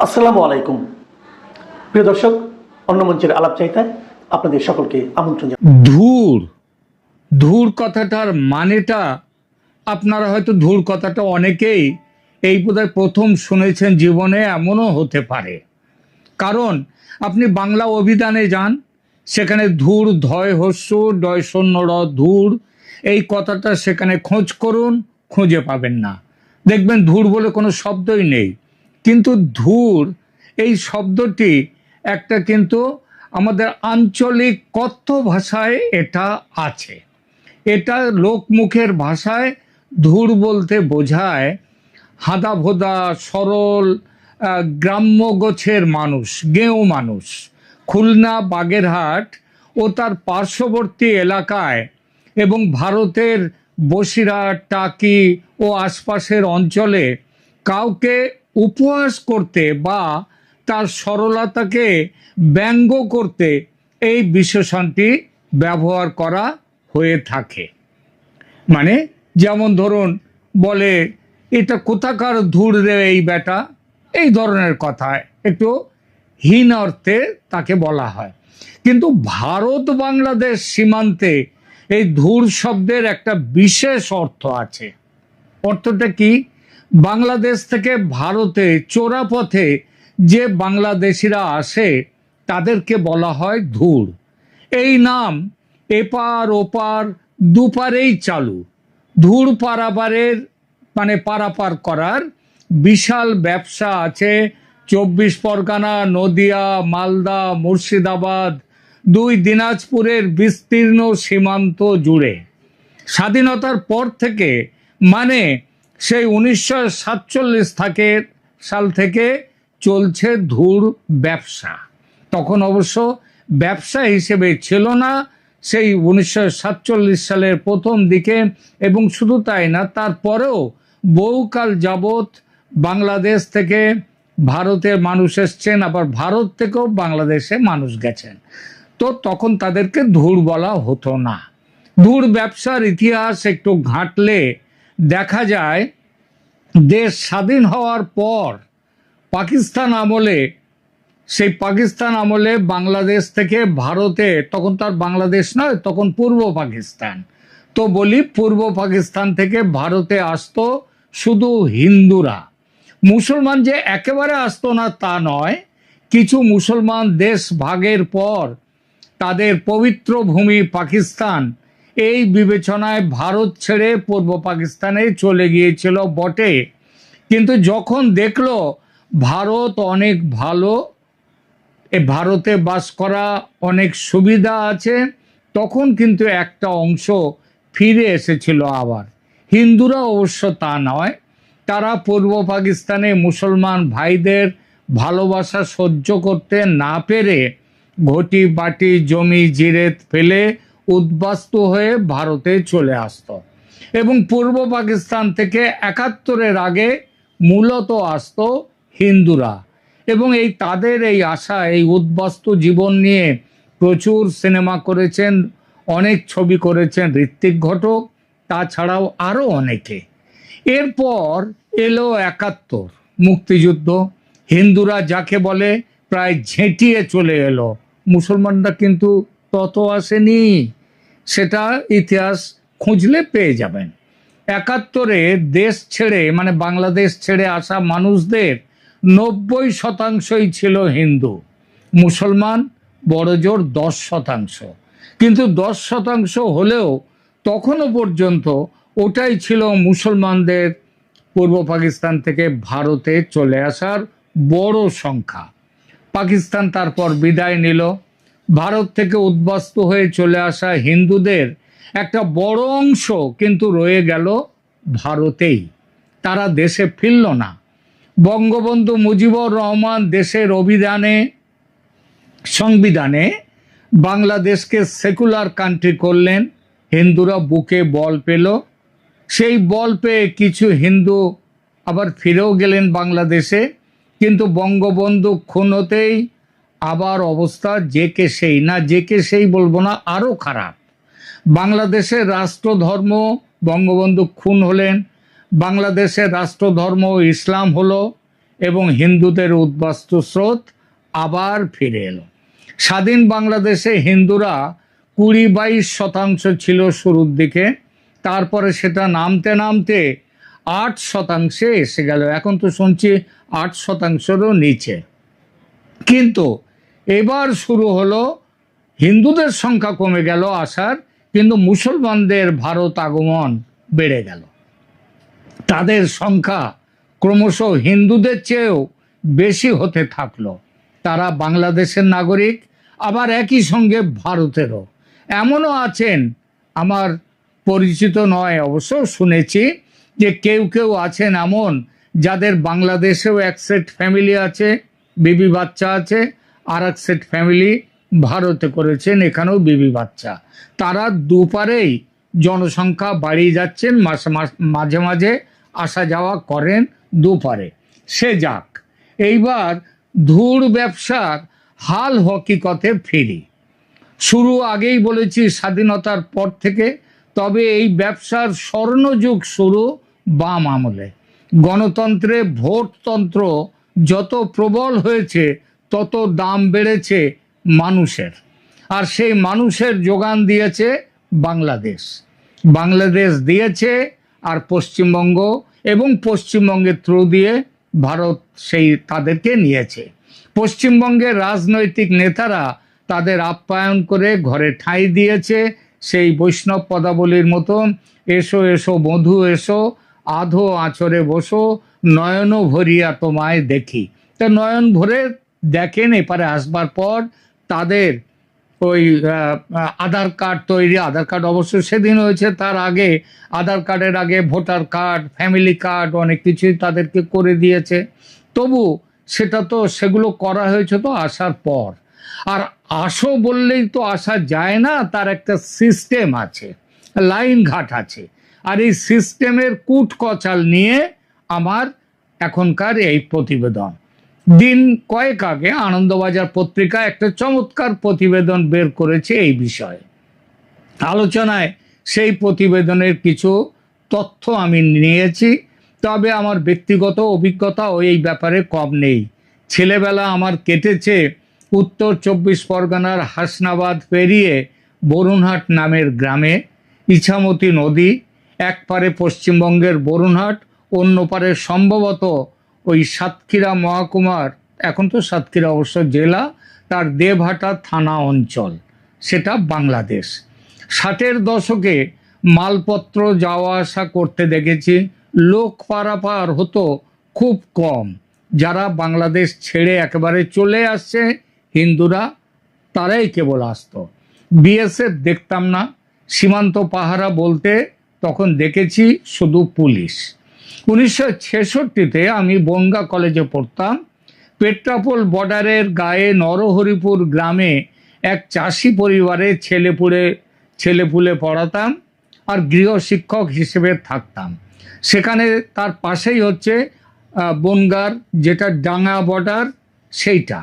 আসসালামু আলাইকুম প্রিয় দর্শক, অন্য মঞ্চের আলাপ চাইতায় আপনাদের সকলকে আমন্ত্রণ জানাই। ধুর ধুর কথাটার মানেটা আপনারা হয়তো ধুর কথাটা অনেকেই এই বোধহয় প্রথম শুনেছেন জীবনে, এমনও হতে পারে। কারণ আপনি বাংলা অভিধানে যান, সেখানে ধুর ধয় হস্য ডয় শূন্য র ধুর এই কথাটা সেখানে খোঁজ করুন, খুঁজে পাবেন না। দেখবেন ধুর বলে কোনো শব্দই নেই। কিন্তু ধুর এই শব্দটি একটা কিন্তু আমাদের আঞ্চলিক কথ্য ভাষায় এটা আছে। এটা লোকমুখের ভাষায় ধুর বলতে বোঝায় হাদা ভোদা সরল গ্রাম্য গোছের মানুষ, গেঁয়ো মানুষ। খুলনা, বাগেরহাট ও তার পার্শ্ববর্তী এলাকায় এবং ভারতের বসিরহাট, টাকি ও আশপাশের অঞ্চলে কাউকে উপহাস করতে বা তার সরলতাকে ব্যঙ্গ করতে এই বিশেষণটি ব্যবহার করা হয়ে থাকে। মানে যেমন ধরুন, বলে এটা কোথাকার ধুর রে এই বেটা, এই ধরনের কথা একটু হীন অর্থে তাকে বলা হয়। কিন্তু ভারত বাংলাদেশ সীমান্তে এই ধুর শব্দের একটা বিশেষ অর্থ আছে। অর্থটা কি? বাংলাদেশ থেকে ভারতে চোরাপথে যে বাংলাদেশিরা আসে তাদেরকে বলা হয় ধুর। এই নাম এপার ওপার দুপারেই চালু। ধুর পারাপারের মানে পারাপার করার বিশাল ব্যবসা আছে 24 পরগনা, নদিয়া, মালদা, মুর্শিদাবাদ, 2 দিনাজপুরের বিস্তীর্ণ সীমান্ত জুড়ে। স্বাধীনতার পর থেকে মানে সেই 1947 সাল থেকে চলছে ধুর ব্যবসা। তখন অবশ্য ব্যবসা হিসেবে ছিল না, সেই 1947 সালের প্রথম দিকে। এবং শুধু তাই না, তারপরেও বহুকাল যাবৎ বাংলাদেশ থেকে ভারতের মানুষ এসছেন, আবার ভারত থেকেও বাংলাদেশে মানুষ গেছেন। তো তখন তাদেরকে ধুর বলা হতো না। ধুর ব্যবসার ইতিহাস একটু ঘাঁটলে দেখা যায়, দেশ স্বাধীন হওয়ার পর পাকিস্তান আমলে, সেই পাকিস্তান আমলে বাংলাদেশ থেকে ভারতে, তখন তার বাংলাদেশ নয়, তখন পূর্ব পাকিস্তান, তো বলি পূর্ব পাকিস্তান থেকে ভারতে আসতো শুধু হিন্দুরা। মুসলমান যে একেবারে আসতো না তা নয়। কিছু মুসলমান দেশ ভাগের পর তাদের পবিত্র ভূমি পাকিস্তান এই বিবেচনায় ভারত ছেড়ে পূর্ব পাকিস্তানে চলে গিয়েছিল বটে, কিন্তু যখন দেখলো ভারত অনেক ভালো, ভারতে বাস করা অনেক সুবিধা আছে, তখন কিন্তু একটা অংশ ফিরে এসেছিল আবার। হিন্দুরা অবশ্য তা নয়, তারা পূর্ব পাকিস্তানে মুসলমান ভাইদের ভালোবাসা সহ্য করতে না পেরে ঘটি বাটি জমি জিরেত ফেলে উদ্বাস্তু হয়ে ভারতে চলে আসতো। এবং পূর্ব পাকিস্তান থেকে 71-এর আগে মূলত আসতো হিন্দুরা। এবং এই তাদের এই আশা, এই উদ্বাস্তু জীবন নিয়ে প্রচুর সিনেমা করেছেন, অনেক ছবি করেছেন ঋত্বিক ঘটক, তাছাড়াও আরও অনেকে। এরপর এলো 71 মুক্তিযুদ্ধ। হিন্দুরা যাকে বলে প্রায় ঝেঁটিয়ে চলে এলো, মুসলমানরা কিন্তু তত আসেনি। সেটা ইতিহাস খুঁজলে পেয়ে যাবেন। 71-এ দেশ ছেড়ে মানে বাংলাদেশ ছেড়ে আসা মানুষদের 90% ছিল হিন্দু, মুসলমান বড়জোর 10%। কিন্তু 10% হলেও তখনও পর্যন্ত ওটাই ছিল মুসলমানদের পূর্ব পাকিস্তান থেকে ভারতে চলে আসার বড় সংখ্যা। পাকিস্তান তারপর বিদায় নিল। ভারত থেকে উদ্বাস্তু হয়ে চলে আসা হিন্দুদের একটা বড় অংশ কিন্তু রয়ে গেল ভারতেই, তারা দেশে ফিরল না। বঙ্গবন্ধু মুজিবুর রহমান দেশের সংবিধানে বাংলাদেশকে সেকুলার কান্ট্রি করলেন। হিন্দুরা বুকে বল পেল। সেই বল পেয়ে কিছু হিন্দু আবার ফিরেও গেলেন বাংলাদেশে। কিন্তু বঙ্গবন্ধু খুন হতেই আবার অবস্থা যে কে সেই, না যে কে সেই বলবো না, আরও খারাপ। বাংলাদেশের রাষ্ট্রধর্ম, বঙ্গবন্ধু খুন হলেন, বাংলাদেশের রাষ্ট্রধর্ম ইসলাম হলো এবং হিন্দুদের উদ্বাস্তু স্রোত আবার ফিরে এলো। স্বাধীন বাংলাদেশে হিন্দুরা 20-22% ছিল শুরুর দিকে, তারপরে সেটা নামতে নামতে 8% এসে গেল। এখন তো শুনছি 8%-রও নিচে। কিন্তু এবার শুরু হলো হিন্দুদের সংখ্যা কমে গেল আসার, কিন্তু মুসলমানদের ভারত আগমন বেড়ে গেল। তাদের সংখ্যা ক্রমশ হিন্দুদের চেয়েও বেশি হতে থাকলো। তারা বাংলাদেশের নাগরিক, আবার একই সঙ্গে ভারতেরও। এমনও আছেন, আমার পরিচিত নয় অবশ্য, শুনেছি যে কেউ কেউ আছেন এমন যাদের বাংলাদেশেও এক সেট ফ্যামিলি আছে, বিবি বাচ্চা আছে, আর এক সেট ফ্যামিলি ভারতে করেছেন, এখানেও বিবি বাচ্চা। তারা দুপারেই জনসংখ্যা বাড়িয়ে যাচ্ছেন, মাঝে মাঝে আসা যাওয়া করেন দুপারে। সে যাক, এইবার ধুর ব্যবসার হাল হকিকতে ফিরি। শুরু আগেই বলেছি স্বাধীনতার পর থেকে, তবে এই ব্যবসার স্বর্ণযুগ শুরু বাম আমলে। গণতন্ত্রে ভোটতন্ত্র যত প্রবল হয়েছে তত দাম বেড়েছে মানুষের, আর সেই মানুষের যোগান দিয়েছে বাংলাদেশ। বাংলাদেশ দিয়েছে, আর পশ্চিমবঙ্গ এবং পশ্চিমবঙ্গের থ্রু দিয়ে ভারত সেই তাদেরকে নিয়েছে। পশ্চিমবঙ্গের রাজনৈতিক নেতারা তাদের আপ্যায়ন করে ঘরে ঠাঁই দিয়েছে, সেই বৈষ্ণব পদাবলীর মতন, এসো এসো বধূ এসো, আধো আঁচরে বসো, নয়ন ভরিয়া তোমায় দেখি। তা নয়ন ভরে দেখেন। এপারে আসবার পর তাদের ওই আধার কার্ড তৈরি, আধার কার্ড অবশ্য সেদিন হয়েছে, তার আগে আধার কার্ডের আগে ভোটার কার্ড, ফ্যামিলি কার্ড, অনেক কিছুই তাদেরকে করে দিয়েছে। তবু সেটা তো, সেগুলো করা হয়েছে তো আসার পর। আর আসো বললেই তো আসা যায় না, তার একটা সিস্টেম আছে, লাইন ঘাট আছে। আর এই সিস্টেমের কূট কচাল নিয়ে আমার এখনকার এই প্রতিবেদন। দিন কয়েক আগে আনন্দবাজার পত্রিকা একটা চমৎকার প্রতিবেদন বের করেছে এই বিষয়ে। আলোচনায় সেই প্রতিবেদনের কিছু তথ্য আমি নিয়েছি, তবে আমার ব্যক্তিগত অভিজ্ঞতাও এই ব্যাপারে কম নেই। ছেলেবেলা আমার কেটেছে উত্তর 24 পরগনার হাসনাবাদ পেরিয়ে বরুণহাট নামের গ্রামে। ইছামতি নদী, এক পারে পশ্চিমবঙ্গের বরুণহাট, অন্য পারে সম্ভবত ওই সাতক্ষীরা মহকুমার, এখন তো সাতক্ষীরা অবশ্য জেলা, তার দেবহাটা থানা অঞ্চল, সেটা বাংলাদেশ। 60-এর দশকে মালপত্র যাওয়া আসা করতে দেখেছি। লোক পারাপার হতো খুব কম। যারা বাংলাদেশ ছেড়ে একেবারে চলে আসছে হিন্দুরা, তারাই কেবল আসতো। বিএসএফ দেখতাম না। সীমান্ত পাহারা বলতে তখন দেখেছি শুধু পুলিশ। 1966-তে আমি বনগাঁ কলেজে পড়তাম। পেট্রাপোল বর্ডারের গায়ে নরহরিপুর গ্রামে এক চাষি পরিবারে ছেলেপুলে পড়াতাম আর গৃহশিক্ষক হিসেবে থাকতাম। সেখানে তার পাশেই হচ্ছে বনগাঁর যেটা ডাঙ্গা বর্ডার, সেইটা।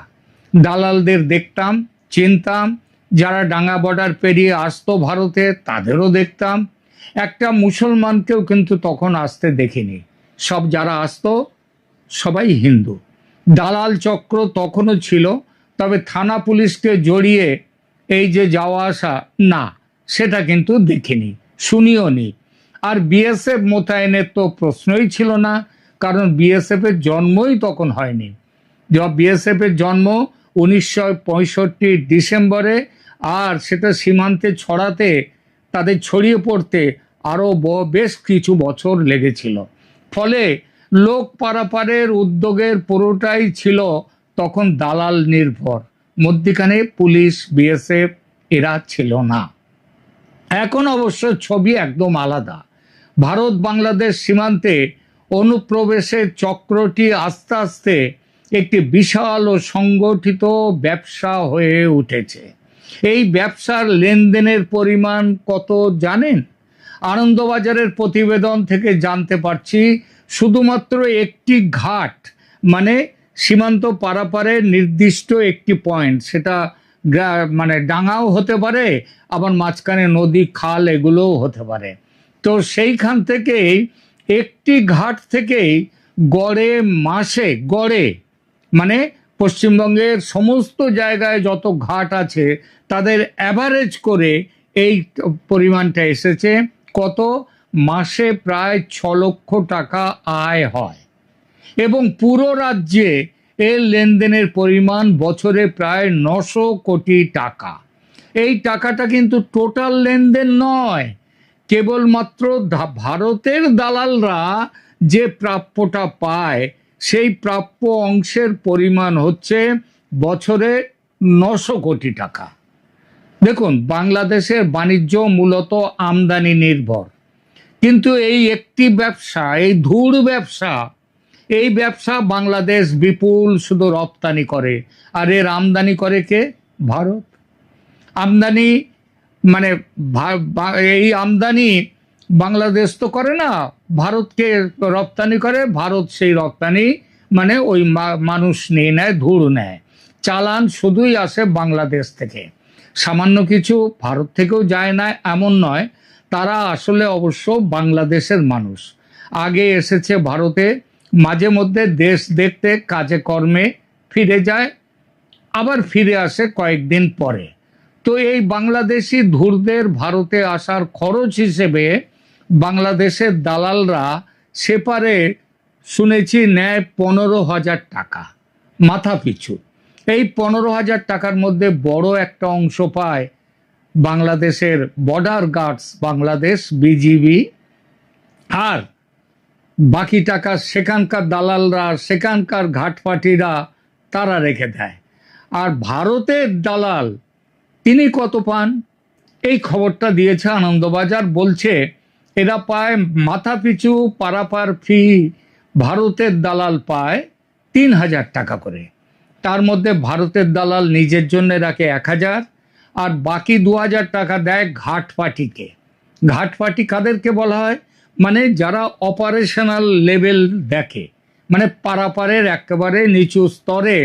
দালালদের দেখতাম, চিনতাম। যারা ডাঙ্গা বর্ডার পেরিয়ে আসতো ভারতে তাদেরও দেখতাম। একটা মুসলমানকেও কিন্তু তখন আসতে দেখিনি। সব যারা আসতো সবাই হিন্দু। দালাল চক্র তখনও ছিল, তবে থানা পুলিশকে জড়িয়ে এই যে যাওয়া আসা, না, সেটা কিন্তু দেখিনি, শুনিও নি। আর বিএসএফ মোতায়েনের তো প্রশ্নই ছিল না, কারণ বিএসএফের জন্মই তখন হয়নি। বিএসএফের জন্ম 1965 ডিসেম্বরে, আর সেটা সীমান্তে ছড়াতে, তাদের ছড়িয়ে পড়তে আরও বেশ কিছু বছর লেগেছিল। ফলে লোক পারাপারের উদ্যোগের পুরোটাই ছিল তখন দালাল নির্ভর। মধ্যিখানে পুলিশ, বিএসএফ এরা ছিল না। এখন অবশ্য ছবি একদম আলাদা। ভারত বাংলাদেশ সীমান্তে অনুপ্রবেশের চক্রটি আস্তে আস্তে একটি বিশাল ও সংগঠিত ব্যবসা হয়ে উঠেছে। এই ব্যবসার লেনদেনের পরিমাণ কত জানেন? আনন্দবাজারের প্রতিবেদন থেকে জানতে পারছি, শুধুমাত্র একটি ঘাট, মানে সীমান্ত পারাপারের নির্দিষ্ট একটি পয়েন্ট, সেটা মানে ডাঙাও হতে পারে, আবার মাঝখানে নদী খাল এগুলোও হতে পারে। তো সেইখান থেকেই একটি ঘাট থেকেই গড়ে মাসে গড়ে মানে পশ্চিমবঙ্গের সমস্ত জায়গায় যত ঘাট আছে তাদের অ্যাভারেজ করে এই পরিমাণটা এসেছে কত, মাসে প্রায় 6 লক্ষ টাকা আয় হয় এবং পুরো রাজ্যে এর লেনদেনের পরিমাণ বছরে প্রায় 900 কোটি টাকা। এই টাকাটা কিন্তু টোটাল লেনদেন নয়, কেবলমাত্র ভারতের দালালরা যে প্রাপ্যটা পায় সেই প্রাপ্য অংশের পরিমাণ হচ্ছে বছরে 900 কোটি টাকা। দেখুন, বাংলাদেশের বাণিজ্য মূলত আমদানি নির্ভর, কিন্তু এই একটি ব্যবসা, এই ধূঢ় ব্যবসা, এই ব্যবসা বাংলাদেশ বিপুল শুধু রপ্তানি করে, আর এর আমদানি করে কে? ভারত। আমদানি মানে এই আমদানি বাংলাদেশ তো করে না, ভারতকে রপ্তানি করে, ভারত সেই রপ্তানি মানে ওই মানুষ নিয়ে নেয়, ধূঢ় নেয়, চালান শুধুই আসে বাংলাদেশ থেকে, সামান্য কিছু ভারত থেকেও যায় না এমন নয়। তারা আসলে অবশ্য বাংলাদেশের মানুষ, আগে এসেছে ভারতে, মাঝে মধ্যে দেশ দেখতে কাজে কর্মে ফিরে যায়, আবার ফিরে আসে কয়েকদিন পরে। তো এই বাংলাদেশি ধূর্তের ভারতে আসার খরচ হিসেবে বাংলাদেশের দালালরা সেপারে শুনেছি নেয় 15,000 টাকা মাথা পিছু। এই 15,000 টাকার মধ্যে বড় একটা অংশ পায় বাংলাদেশের বর্ডার গার্ডস, বাংলাদেশ বিজিবি, আর বাকি টাকা সেখানকার দালালরা, সেখানকার ঘাটপাটিরা তারা রেখে দেয়। আর ভারতের দালাল তিনি কত পান, এই খবরটা দিয়েছে আনন্দবাজার, বলছে এরা পায় মাথা পিছু পারাপার ফি, ভারতের দালাল পায় 3,000 টাকা করে। তার মধ্যে ভারতের দালাল নিজের জন্য রাখে 1,000, আর বাকি 2,000 টাকা দেয় ঘাটপাটিকে। ঘাটপাটি কাদেরকে বলা হয়? মানে যারা অপারেশনাল লেভেল দেখে, মানে পারাপারের একেবারে নিচু স্তরে,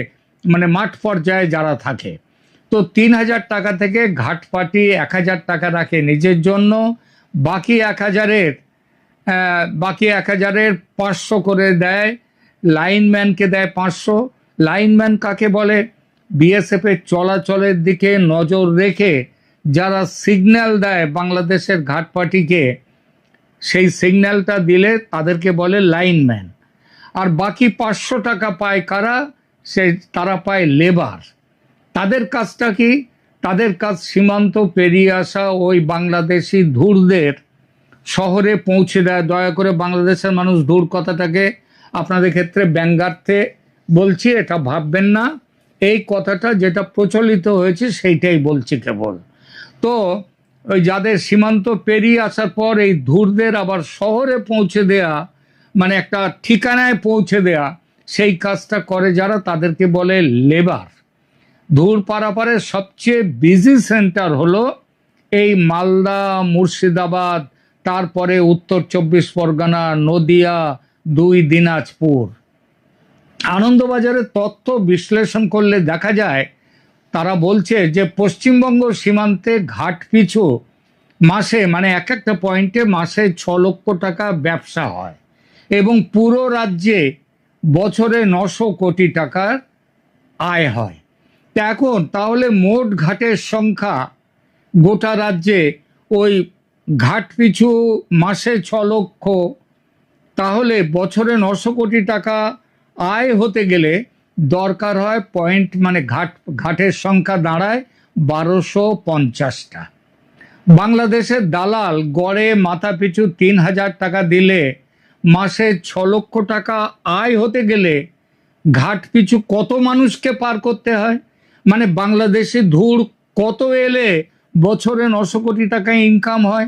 মানে মাঠ পর্যায়ে যারা থাকে। তো 3,000 টাকা থেকে ঘাটপাটি 1,000 টাকা রাখে নিজের জন্য, বাকি 1,000-এর 500 করে দেয় লাইনম্যানকে, দেয় 500। লাইনম্যান কাকে বলে? বিএসএফ এর চলাচলের দিকে নজর রেখে যারা সিগন্যাল দেয় বাংলাদেশের ঘাটপাটিকে, সেই সিগন্যালটা দিলে তাদেরকে বলে লাইনম্যান। আর বাকি 500 টাকা পায় কারা? তারা পায় লেবার। তাদের কাজটা কি? তাদের কাজ সীমান্ত পেরিয়ে আসা ওই বাংলাদেশি ধূর্তদের শহরে পৌঁছে দেয়। দয়া করে বাংলাদেশের মানুষ ধূর কথাটাকে আপনাদের ক্ষেত্রে ব্যঙ্গার্থে বলছি, এটা ভাববেন না। এই কথাটা যেটা প্রচলিত হয়েছে সেইটাই বলছি কেবল। তো ওই যাদের সীমান্ত পেরিয়ে আসার পর এই ধূর্তদের আবার শহরে পৌঁছে দেয়া, মানে একটা ঠিকানায় পৌঁছে দেয়া, সেই কাজটা করে যারা, তাদেরকে বলে লেবার। ধূর পারাপারের সবচেয়ে বিজি সেন্টার হলো এই মালদা, মুর্শিদাবাদ, তারপরে উত্তর 24 পরগনা, নদিয়া, 2 দিনাজপুর। আনন্দবাজারের তথ্য বিশ্লেষণ করলে দেখা যায়, তারা বলছে যে পশ্চিমবঙ্গ সীমান্তে ঘাট পিছু মাসে, মানে এক একটা পয়েন্টে মাসে 6 লক্ষ টাকা ব্যবসা হয় এবং পুরো রাজ্যে বছরে 900 কোটি টাকার আয় হয়। তা এখন তাহলে মোট ঘাটের সংখ্যা গোটা রাজ্যে ওই ঘাট পিছু মাসে 6 লক্ষ, তাহলে বছরে 900 কোটি টাকা আয় হতে গেলে দরকার হয় পয়েন্ট, মানে ঘাটের সংখ্যা দাঁড়ায় 1250টা। বাংলাদেশের দালাল গড়ে মাথা পিছু 3,000 টাকা দিলে মাসে 6 লক্ষ টাকা আয় হতে গেলে ঘাট পিছু কত মানুষকে পার করতে হয়? মানে বাংলাদেশে ধূর কত এলে বছরে 900 কোটি টাকা ইনকাম হয়?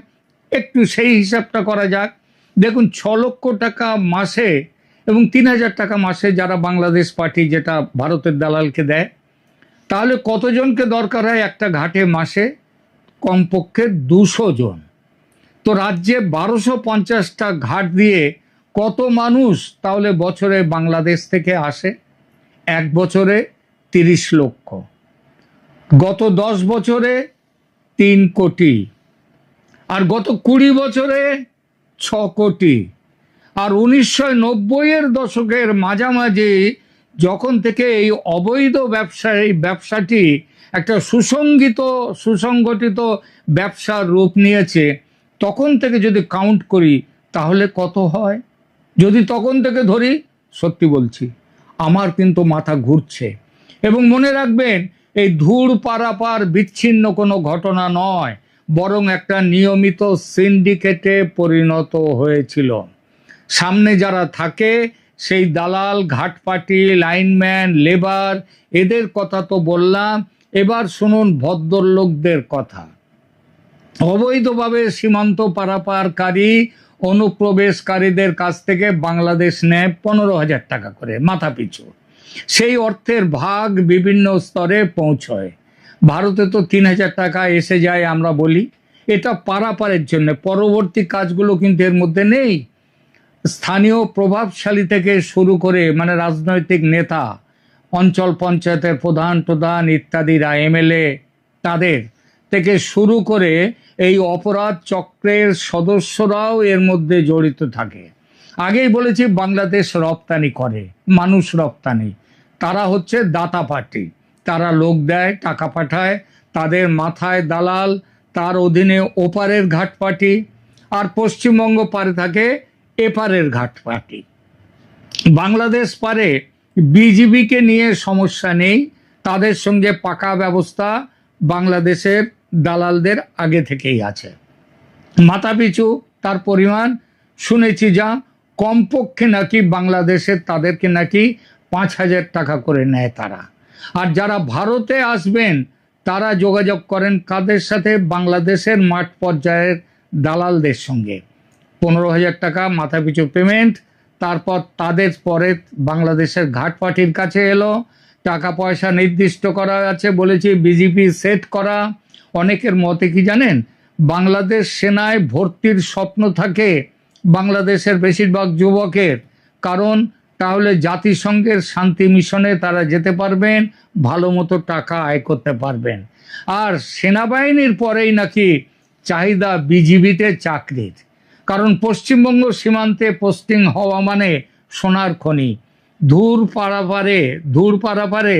একটু সেই হিসাবটা করা যাক। দেখুন, 6 লক্ষ টাকা মাসে এবং 3,000 টাকা মাসে যারা বাংলাদেশ পার্টি, যেটা ভারতের দালালকে দেয়, তাহলে কতজনকে দরকার হয় একটা ঘাটে মাসে? কমপক্ষে 200 জন। তো রাজ্যে 1250টা ঘাট দিয়ে কত মানুষ তাহলে বছরে বাংলাদেশ থেকে আসে? এক বছরে 30 লক্ষ, গত 10 বছরে 3 কোটি, আর গত 20 বছরে 6 কোটি। আর 1990-এর দশকের মাঝামাঝি যখন থেকে এই অবৈধ ব্যবসাটি একটা সুসংগঠিত ব্যবসার রূপ নিয়েছে, তখন থেকে যদি কাউন্ট করি তাহলে কত হয়? যদি তখন থেকে ধরি, সত্যি বলছি আমার কিন্তু মাথা ঘুরছে। এবং মনে রাখবেন, এই ধুর পারাপার বিচ্ছিন্ন কোনো ঘটনা নয়, বরং একটা নিয়মিত সিন্ডিকেটে পরিণত হয়েছিল। সামনে যারা থাকে সেই দালাল, ঘাটপাটি, লাইনম্যান, লেবার, এদের কথা তো বললাম। এবার শুনুন ভদ্রলোকদের কথা। অবৈধভাবে সীমান্ত পারাপারকারী অনুপ্রবেশকারীদের কাছ থেকে বাংলাদেশ নেয় 15,000 টাকা করে মাথা পিছু। সেই অর্থের ভাগ বিভিন্ন স্তরে পৌঁছয়। ভারতে তো 3,000 টাকা এসে যায় আমরা বলি, এটা পারাপারের জন্য। পরবর্তী কাজগুলো কিন্তু এর মধ্যে নেই। স্থানীয় প্রভাবশালী থেকে শুরু করে, মানে রাজনৈতিক নেতা, অঞ্চল পঞ্চায়েতের প্রধান ইত্যাদিরা, এমএলএ, তাদের থেকে শুরু করে এই অপরাধ চক্রের সদস্যরাও এর মধ্যে জড়িত থাকে। আগেই বলেছি বাংলাদেশ রপ্তানি করে, মানুষ রপ্তানি। তারা হচ্ছে দাতা পার্টি, তারা লোক দেয়, টাকা পাঠায়, তাদের মাথায় দালাল, তার অধীনে ওপারের ঘাট পার্টি, আর পশ্চিমবঙ্গ পারে থাকে এপারের ঘাট পার্টি। বাংলাদেশ পারে বিজিবিকে নিয়ে সমস্যা নেই, তাদের সঙ্গে পাকা ব্যবস্থা বাংলাদেশের দালালদের আগে থেকেই আছে। মাথাপিছু তার পরিমাণ শুনেছি যা, কমপক্ষে নাকি বাংলাদেশের তাদেরকে নাকি 5,000 টাকা করে নেয় তারা। আর যারা ভারতে আসবেন তারা যোগাযোগ করেন কাদের সাথে? বাংলাদেশের মাঠ পর্যায়ের দালালদের সঙ্গে। 15,000 টাকা মাথাপিছু পেমেন্ট, তারপর তাদের পরে বাংলাদেশের ঘাট পার্টির কাছে এলো, টাকা পয়সা নির্দিষ্ট করা আছে, বলেছি বিজেপি সেট করা। অনেকের মতে কি জানেন, বাংলাদেশ সেনায় ভর্তির স্বপ্ন থাকে বাংলাদেশের বেশিরভাগ যুবকের, কারণ তাহলে জাতিসংঘের শান্তি মিশনে তারা যেতে পারবেন, ভালো মতো টাকা আয় করতে পারবেন। আর সেনাবাহিনীর পরেই নাকি চাহিদা বিজিবিতে চাকরির, কারণ পশ্চিমবঙ্গ সীমান্তে পোস্টিং হওয়া মানে সোনার খনি। ধুর পারাপারে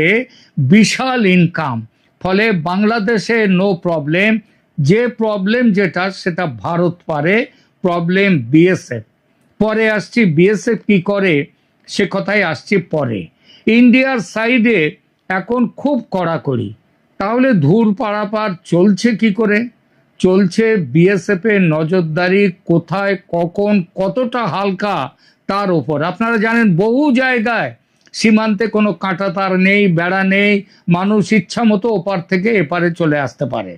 বিশাল ইনকাম, ফলে বাংলাদেশে নো প্রবলেম। যে প্রবলেম যেটা, সেটা ভারত পারে প্রবলেম বিএসএফ। পরে আসছি বিএসএফ কি করে, সে কথাই আসছি পরে। ইন্ডিয়ার সাইডে এখন খুব কড়াকড়ি, তাহলে ধুর পারাপার চলছে কি করে? চলছে বিএসএফ এর নজরদারি কোথায়, কখন, কতটা হালকা তার উপর। আপনারা জানেন বহু জায়গায় সীমান্তে কোনো কাঁটা তার নেই, বেড়া নেই, মানুষ ইচ্ছা মতো ওপার থেকে এপারে চলে আসতে পারে।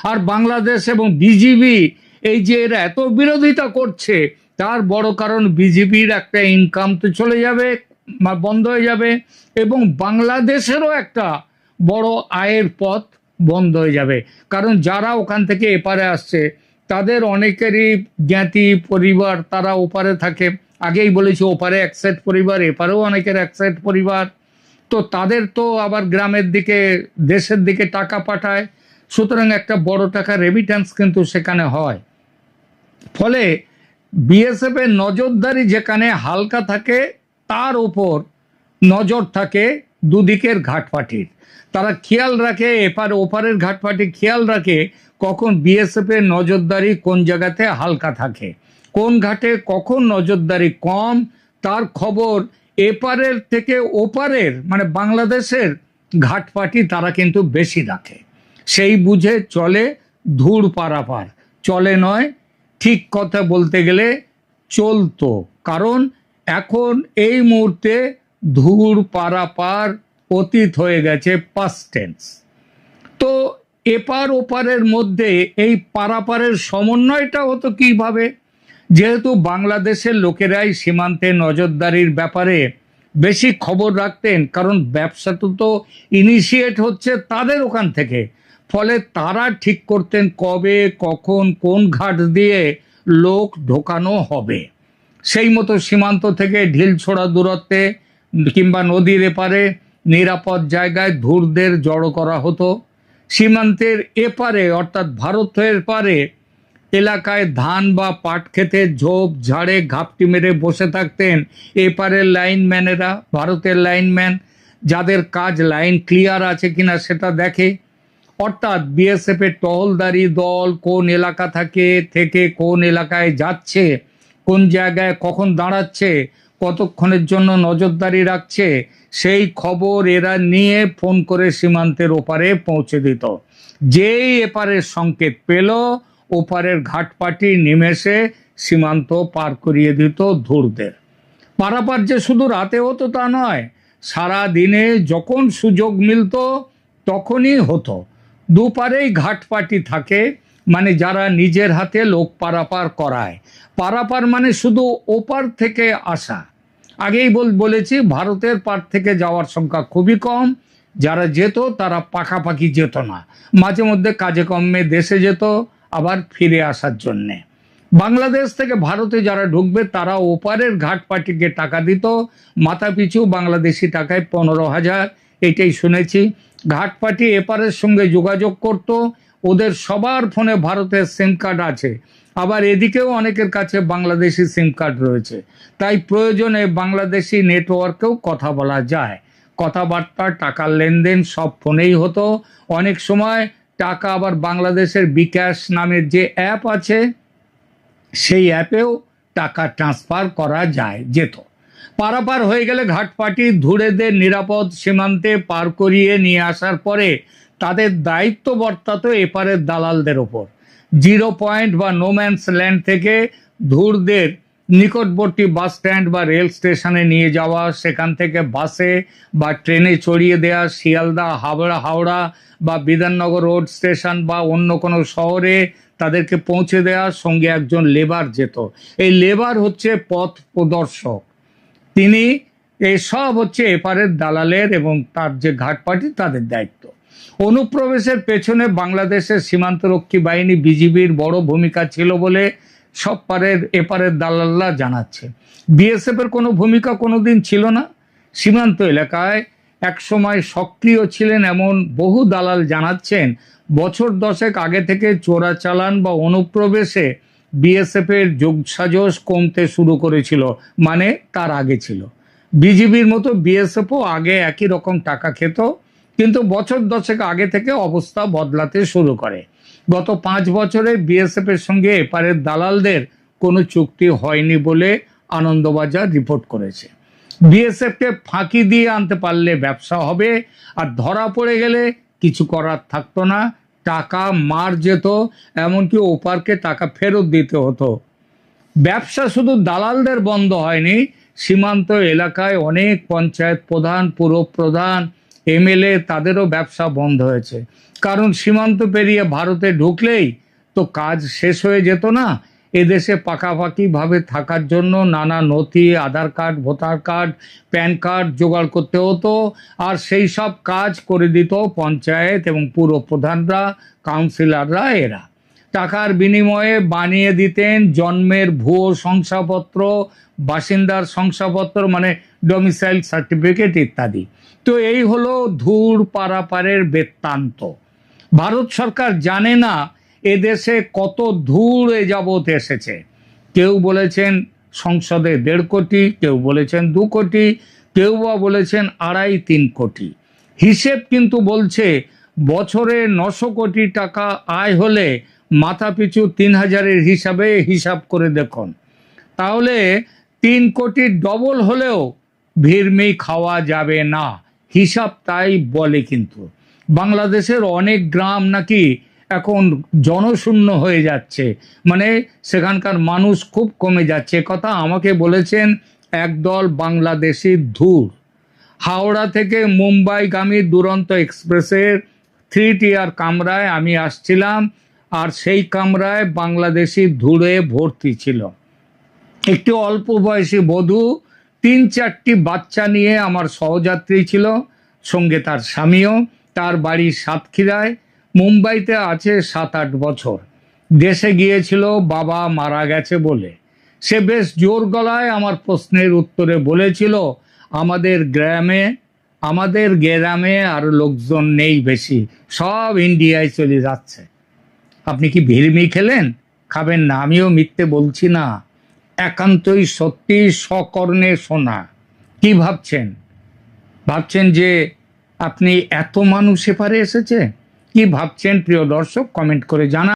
আর বাংলাদেশ এবং বিজিবি এই যে এরা এত বিরোধিতা করছে, তার বড় কারণ বিজিবির একটা ইনকাম তো চলে যাবে, বন্ধ হয়ে যাবে, এবং বাংলাদেশেরও একটা বড় আয়ের পথ বন্ধ হয়ে যাবে। কারণ যারা ওখান থেকে এপারে আসছে তাদের অনেকেরই জ্ঞাতি পরিবার তারা ওপারে থাকে। আগেই বলেছি ওপারে এক সেট পরিবার, এপারেও অনেকের এক সেট পরিবার, তো তাদের তো আবার গ্রামের দিকে, দেশের দিকে টাকা পাঠায়, সুতরাং একটা বড় টাকা রেমিট্যান্স কিন্তু সেখানে হয়। ফলে বিএসএফ এর নজরদারি যেখানে হালকা থাকে, তার উপর নজর থাকে দুদিকের ঘাটপাটির। তারা খেয়াল রাখে, এপার ওপারের ঘাটপাটি খেয়াল রাখে কখন বিএসএফ এর নজরদারি কোন জায়গাতে হালকা থাকে, কোন ঘাটে কখন নজরদারি কম, তার খবর এপারের থেকে ওপারের, মানে বাংলাদেশের ঘাটপাটি তারা কিন্তু বেশি রাখে। সেই বুঝে চলে ধুর পারাপার, চলে নয়, ঠিক কথা বলতে গেলে চলতো। কারণ এখন এই মুহূর্তে ধুর পারাপার অতীত হয়ে গেছে, পাস্ট টেন্স। তো এপার ওপারের মধ্যে এই পারাপারের সমন্বয়টা হতো কিভাবে? যেহেতু বাংলাদেশের লোকেরাই সীমান্তে নজরদারির ব্যাপারে বেশি খবর রাখতেন, কারণ ব্যবসাটা তো ইনিশিয়েট হচ্ছে তাদের ওখান থেকে, ফলে তারা ঠিক করতেন কবে, কখন, কোন ঘাট দিয়ে লোক ঢোকানো হবে। সেই মতো সীমান্ত থেকে ঢিল ছোড়া দূরত্বে কিংবা নদীর এপারে নিরাপদ জায়গায় ধুরদের জড়ো করা হতো। সীমান্তের এপারে অর্থাৎ ভারতের পারে এলাকায় ধান বা পাট খেতে ঝোপ ঝাড়ে ঘাপটি মেরে বসে থাকতেন এপারের লাইনম্যানেরা, ভারতের লাইনম্যান, যাদের কাজ লাইন ক্লিয়ার আছে কিনা সেটা দেখে। অর্থাৎ বিএসএফ এর টহলদারি দল কোন এলাকা থেকে কোন এলাকায় যাচ্ছে, কোন জায়গায় কখন দাঁড়াচ্ছে, কতক্ষণের জন্য নজরদারি রাখছে, সেই খবর এরা নিয়ে ফোন করে সীমান্তের ওপারে পৌঁছে দিত। যেই এপারের সংকেত পেল, ওপারের ঘাটপাটি নিমেষে সীমান্ত পার করিয়ে দিত ধুরদের। পারাপার যে শুধু রাতে হতো তা নয়, সারা দিনে যখন সুযোগ মিলত তখনই হতো। দুপারেই ঘাটপাটি থাকে, মানে যারা নিজের হাতে লোক পারাপার করায়। পারাপার মানে শুধু ওপার থেকে আসা। আগেই বলেছি ভারতের পার থেকে যাওয়ার সংখ্যা খুবই কম। যারা যেত তারা পাকাপাকি যেত না, মাঝে মধ্যে কাজে কর্মে দেশে যেত, আবার ফিরে আসার জন্যে। বাংলাদেশ থেকে ভারতে যারা ঢুকবে তারা ওপারের ঘাটপাটিকে টাকা দিত, মাথা পিছু বাংলাদেশি টাকায় 15,000, এটাই শুনেছি। ঘাটপাটি এপারের সঙ্গে যোগাযোগ করত, ওদের সবার ফোনে ভারতের সিম কার্ড আছে, আবার এদিকেও অনেকের কাছে বাংলাদেশি সিম কার্ড রয়েছে, তাই প্রয়োজনে বাংলাদেশি নেটওয়ার্কেও কথা বলা যায়। কথাবার্তা, টাকার লেনদেন সব ফোনেই হতো। অনেক সময় টাকা আবার বাংলাদেশের বিকাশ নামের যে অ্যাপ আছে সেই অ্যাপেও টাকা ট্রান্সফার করা যেত। পারাপার হয়ে গেলে ঘাটপাটি ধুরেদের নিরাপদ সীমান্তে পার করিয়ে নিয়ে আসার পরে তাদের দায়িত্ব বর্তাতো এপারের দালালদের ওপর। জিরো পয়েন্ট বা নোম্যান্স ল্যান্ড থেকে ধুরদের নিকটবর্তী বাস স্ট্যান্ড বা রেল স্টেশনে নিয়ে যাওয়া, সেখান থেকে বাসে বা ট্রেনে চড়িয়ে দেওয়া, শিয়ালদা, হাওড়া বা বিধাননগর রোড স্টেশন বা অন্য কোনো শহরে তাদেরকে পৌঁছে দেওয়ার সঙ্গে একজন লেবার যেত। এই লেবার হচ্ছে পথ প্রদর্শক, তিনি এসব হচ্ছে এপারের দালালের এবং তার যে ঘাটপাটি তাদের দায়িত্ব। অনুপ্রবেশের পেছনে বাংলাদেশের সীমান্তরক্ষী বাহিনী বিজিবির বড় ভূমিকা ছিল বলে সব এপারের দালালরা জানাচ্ছে। বিএসএফ এর কোনো ভূমিকা কোনোদিন ছিল না। সীমান্ত এলাকায় একসময় সক্রিয় ছিলেন এমন বহু দালাল জানাচ্ছেন বছর 10 আগে থেকে চোরাচালান বা অনুপ্রবেশে বিএসএফ এর যোগসাজশ কমতে শুরু করেছিল, মানে তার আগে ছিল। বিজিবির মতো বিএসএফও আগে একই রকম টাকা খেত, কিন্তু বছর 10 আগে থেকে অবস্থা বদলাতে শুরু করে। গত 5 বছরে বিএসএফ এর সঙ্গে এপারের দালালদের কোনো চুক্তি হয়নি বলে আনন্দবাজার রিপোর্ট করেছে। বিএসএফ কে ফাঁকি দিয়ে আনতে পারলে ব্যবসা হবে, আর ধরা পড়ে গেলে কিছু করার থাকতো না, টাকা মার যেত, এমনকি ওপারকে টাকা ফেরত দিতে হতো। ব্যবসা শুধু দালালদের বন্ধ হয়নি, সীমান্ত এলাকায় অনেক পঞ্চায়েত প্রধান, পুর প্রধান, এমএলএ তাদেরও ব্যবসা বন্ধ হয়েছে। কারণ সীমান্ত পেরিয়ে ভারতে ঢুকলেই তো কাজ শেষ হয়ে যেত না। এদেশে পাকাপাকিভাবে থাকার জন্য নানা নথি, Aadhaar card, voter card, PAN card জোগাড় করতে হতো, আর সেই সব কাজ করে দিত পঞ্চায়েত এবং পুর প্রধানরা, কাউন্সিলররা। এরা টাকার বিনিময়ে বানিয়ে দিতেন জন্মের ভুয়ো শংসাপত্র, বাসিন্দার শংসাপত্র মানে ডোমিসাইল সার্টিফিকেট ইত্যাদি। তো এই হলো ধুর পারাপারের বৃত্তান্ত। ভারত সরকার জানে না এদেশে কত ধুর এ যাবৎ এসেছে। কেউ বলেছেন সংসদে 1.5 কোটি, কেউ বলেছেন 2 কোটি, কেউ বা বলেছেন 2.5-3 কোটি। হিসেব কিন্তু বলছে বছরে 900 কোটি টাকা আয় হলে মাথা পিছু 3,000-এর হিসাব করে দেখুন, তাহলে 3 কোটির ডবল হলেও ভিড়মি খাওয়া যাবে না, হিসাব তাই বলে। কিন্তু বাংলাদেশের অনেক গ্রাম নাকি এখন জনশূন্য হয়ে যাচ্ছে, মানে সেখানকার মানুষ খুব কমে যাচ্ছে। কথা আমাকে বলেছেন একদল বাংলাদেশি ধুর। হাওড়া থেকে মুম্বাইগামী দুরন্ত এক্সপ্রেসের 3 টিয়ার কামরায় আমি আসছিলাম, আর সেই কামরায় বাংলাদেশি ধুরে ভর্তি ছিল। একটি অল্প বয়সী বধূ, 3-4টি বাচ্চা নিয়ে আমার সহযাত্রী ছিল, সঙ্গে তার স্বামীও। তার বাড়ি সাতক্ষীরায়, মুম্বাইতে আছে 7-8 বছর। দেশে গিয়েছিল বাবা মারা গেছে বলে। সে বেশ জোর গলায় আমার প্রশ্নের উত্তরে বলেছিল, আমাদের গ্রামে আর লোকজন নেই বেশি, সব ইন্ডিয়ায় চলে যাচ্ছে। আপনি কি ভিড়মি খেলেন? খাবেন না, আমিও মিথ্যে বলছি না, একান্তই সত্যি, সকর্ণে শোনা। কি ভাবছেন? ভাবছেন যে আপনি এত মানুষ এপারে এসেছে? কি ভাবছেন প্রিয় দর্শক, কমেন্ট করে জানান।